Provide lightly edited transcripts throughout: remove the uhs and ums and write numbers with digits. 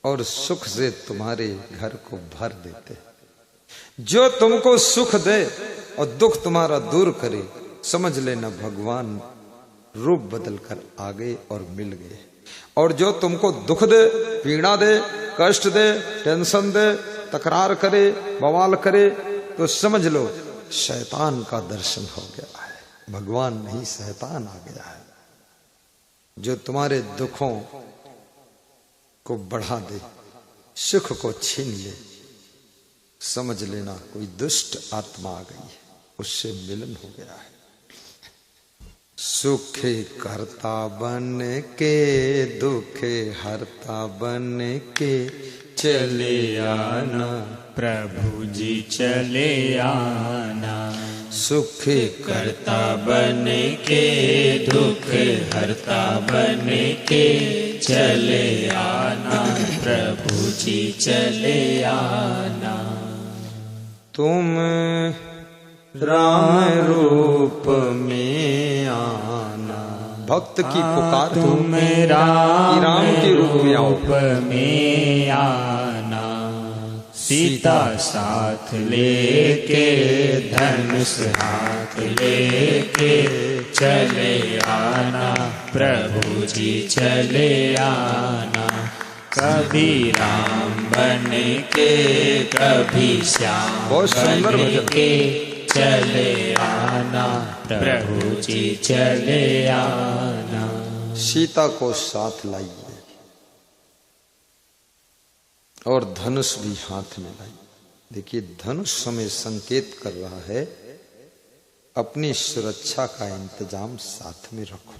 और सुख से तुम्हारे घर को भर देते। जो तुमको सुख दे और दुख तुम्हारा दूर करे, समझ लेना भगवान रूप बदल कर आ गए और मिल गए। और जो तुमको दुख दे, पीड़ा दे, कष्ट दे, टेंशन दे, तकरार करे, बवाल करे, तो समझ लो शैतान का दर्शन हो गया है, भगवान नहीं शैतान आ गया है। जो तुम्हारे दुखों को बढ़ा दे, सुख को छीन ले, समझ लेना कोई दुष्ट आत्मा आ गई है, उससे मिलन हो गया है। सुखे करता बन के, दुखे हरता बन के, चले आना प्रभु जी चले आना। सुख करता बन के, दुख हरता बन के, चले आना प्रभु जी चले आना। तुम राम रूप में आना। भक्त की पुकार तुम राम के रूप में आओ। में आना। सीता साथ लेके, धनुष हाथ लेके, चले आना प्रभु जी चले आना। कभी राम बन के, कभी श्याम बन के, चले आना प्रभु जी चले आना। सीता को साथ लाइए और धनुष भी हाथ में लाइए। देखिए धनुष हमें संकेत कर रहा है अपनी सुरक्षा का इंतजाम साथ में रखो।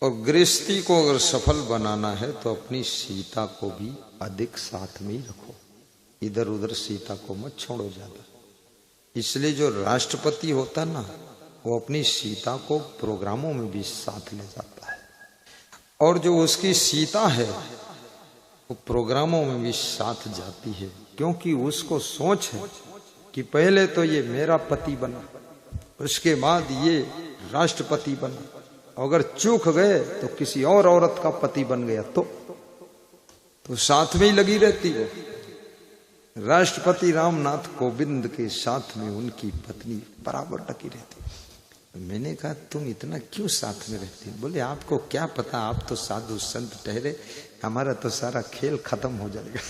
और गृहस्थी को अगर सफल बनाना है तो अपनी सीता को भी अधिक साथ में ही रखो, इधर उधर सीता को मत छोड़ो ज्यादा। इसलिए जो राष्ट्रपति होता ना, वो अपनी सीता को प्रोग्रामों में भी साथ ले जाता है, और जो उसकी सीता है वो प्रोग्रामों में भी साथ जाती है, क्योंकि उसको सोच है कि पहले तो ये मेरा पति बना, उसके बाद ये राष्ट्रपति बना, अगर चूक गए तो किसी और औरत का पति बन गया तो साथ में ही लगी रहती हो। राष्ट्रपति रामनाथ कोविंद के साथ में उनकी पत्नी बराबर लगी रहती। मैंने कहा तुम इतना क्यों साथ में रहती? बोले आपको क्या पता, आप तो साधु संत ठहरे, हमारा तो सारा खेल खत्म हो जाएगा।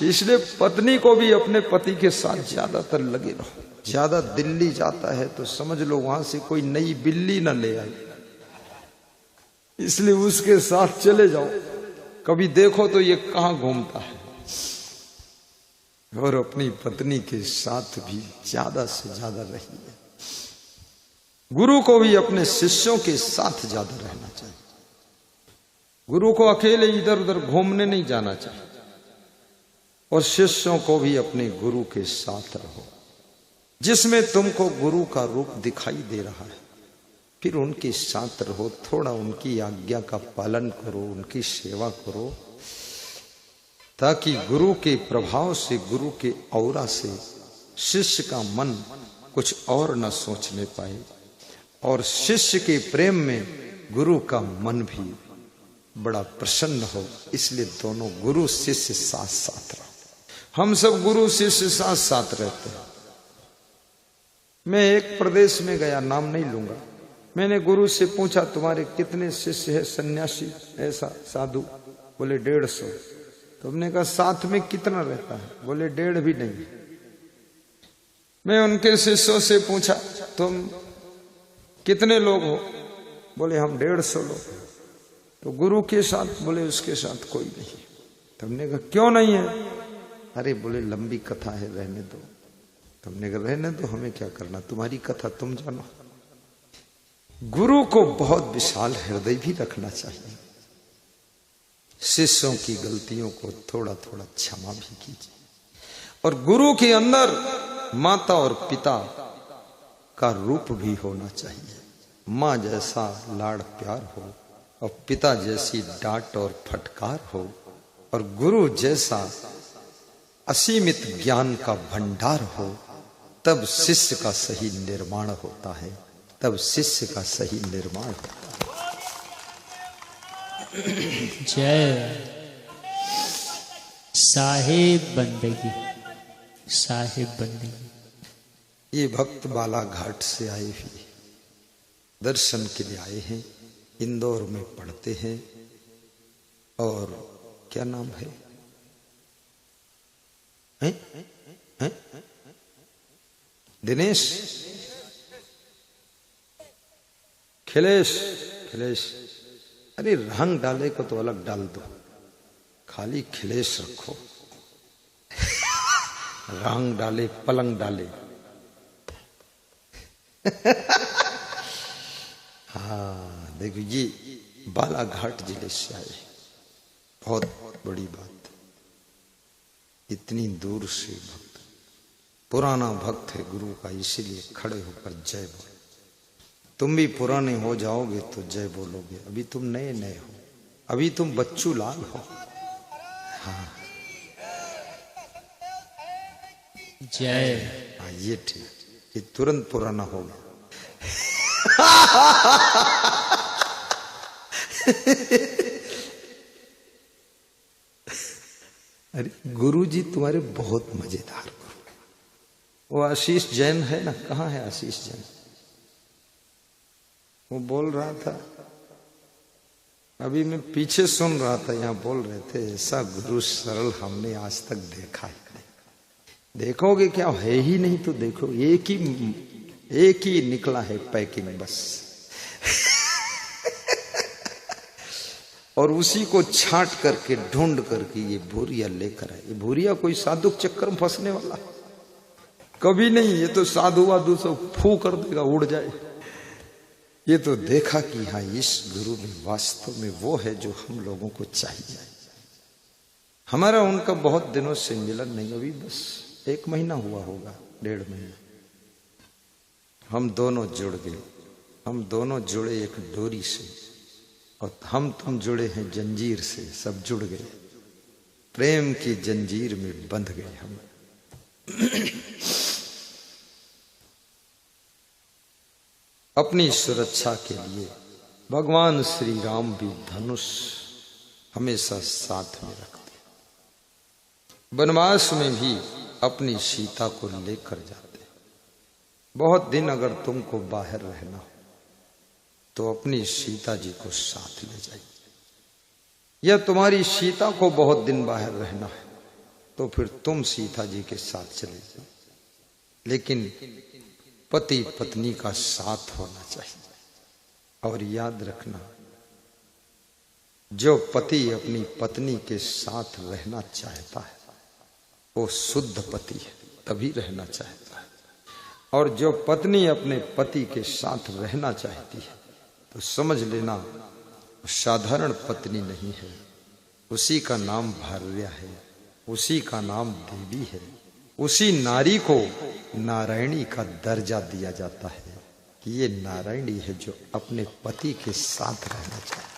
इसलिए पत्नी को भी अपने पति के साथ ज्यादातर लगे रहो। ज्यादा दिल्ली जाता है तो समझ लो वहां से कोई नई बिल्ली न ले आई, इसलिए उसके साथ चले जाओ, कभी देखो तो ये कहां घूमता है। और अपनी पत्नी के साथ भी ज्यादा से ज्यादा रहिए। गुरु को भी अपने शिष्यों के साथ ज्यादा रहना चाहिए। गुरु को अकेले इधर उधर घूमने नहीं जाना चाहिए, और शिष्यों को भी अपने गुरु के साथ रहो। जिसमें तुमको गुरु का रूप दिखाई दे रहा है, फिर उनके साथ रहो, थोड़ा उनकी आज्ञा का पालन करो, उनकी सेवा करो, ताकि गुरु के प्रभाव से, गुरु के औरा से शिष्य का मन कुछ और न सोचने पाए, और शिष्य के प्रेम में गुरु का मन भी बड़ा प्रसन्न हो। इसलिए दोनों गुरु शिष्य साथ साथ रहो। हम सब गुरु शिष्य साथ साथ रहते हैं। मैं एक प्रदेश में गया, नाम नहीं लूंगा, मैंने गुरु से पूछा तुम्हारे कितने शिष्य है सन्यासी, ऐसा साधु? बोले 150। तो हमने कहा साथ में कितना रहता है? बोले 1.5 भी नहीं। मैं उनके शिष्यों से पूछा तुम कितने लोग हो? बोले हम 150 लोग। तो गुरु के साथ? बोले उसके साथ कोई नहीं। तो हमने कहा क्यों नहीं है? अरे बोले लंबी कथा है, रहने दो। तो हमने कहा रहने दो, हमें क्या करना, तुम्हारी कथा तुम जानो। गुरु को बहुत विशाल हृदय भी रखना चाहिए। शिष्यों की गलतियों को थोड़ा थोड़ा क्षमा भी कीजिए। और गुरु के अंदर माता और पिता का रूप भी होना चाहिए। माँ जैसा लाड़ प्यार हो, और पिता जैसी डांट और फटकार हो, और गुरु जैसा असीमित ज्ञान का भंडार हो, तब शिष्य का सही निर्माण होता है। तब शिष्य का सही निर्माण होता है। जय साहिब बंदगी, साहिब बंदगी। ये भक्त बालाघाट से आए हुए दर्शन के लिए आए हैं, इंदौर में पढ़ते हैं। और क्या नाम है? हैं? दिनेश, खिलेश, खिलेश। अरे रंग डाले को तो अलग डाल दो, खाली खिलेश रखो। रंग डाले, पलंग डाले। हाँ देखो, ये बालाघाट जिले से आए, बहुत बड़ी बात। इतनी दूर से भक्त, पुराना भक्त है गुरु का, इसीलिए खड़े होकर जय बोल। तुम भी पुराने हो जाओगे तो जय बोलोगे, अभी तुम नए नए हो, अभी तुम बच्चू लाल हो। हाँ जय। हाँ ये ठीक, ये तुरंत पुराना हो गया। अरे गुरुजी तुम्हारे बहुत मजेदार गुरु। वो आशीष जैन है ना, कहाँ है आशीष जैन? वो बोल रहा था, अभी मैं पीछे सुन रहा था, यहाँ बोल रहे थे ऐसा गुरु सरल हमने आज तक देखा ही नहीं। देखोगे क्या, है ही नहीं तो देखो, एक ही निकला है पैकिंग बस। और उसी को छांट करके ढूंढ करके ये भूरिया लेकर आए। ये भूरिया कोई साधु चक्कर में फंसने वाला कभी नहीं, ये तो साधु वाधु सब फू कर देगा, उड़ जाए। ये तो देखा कि हाँ इस गुरु में वास्तव में वो है जो हम लोगों को चाहिए। हमारा उनका बहुत दिनों से मिलन नहीं, अभी बस 1 महीना हुआ होगा, 1.5 महीना। हम दोनों जुड़ गए, हम दोनों जुड़े एक डोरी से, और हम तुम जुड़े हैं जंजीर से। सब जुड़ गए, प्रेम की जंजीर में बंध गए हम। अपनी सुरक्षा के लिए भगवान श्री राम भी धनुष हमेशा साथ में रखते, वनवास में भी अपनी सीता को लेकर जाते। बहुत दिन अगर तुमको बाहर रहना हो तो अपनी सीता जी को साथ ले जाइए, या तुम्हारी सीता को बहुत दिन बाहर रहना है तो फिर तुम सीता जी के साथ चले जाओ। लेकिन पति पत्नी का साथ होना चाहिए। और याद रखना, जो पति अपनी पत्नी के साथ रहना चाहता है वो शुद्ध पति है, तभी रहना चाहता है। और जो पत्नी अपने पति के साथ रहना चाहती है तो समझ लेना साधारण पत्नी नहीं है, उसी का नाम भार्या है, उसी का नाम देवी है। उसी नारी को नारायणी का दर्जा दिया जाता है कि ये नारायणी है जो अपने पति के साथ रहना चाहती है।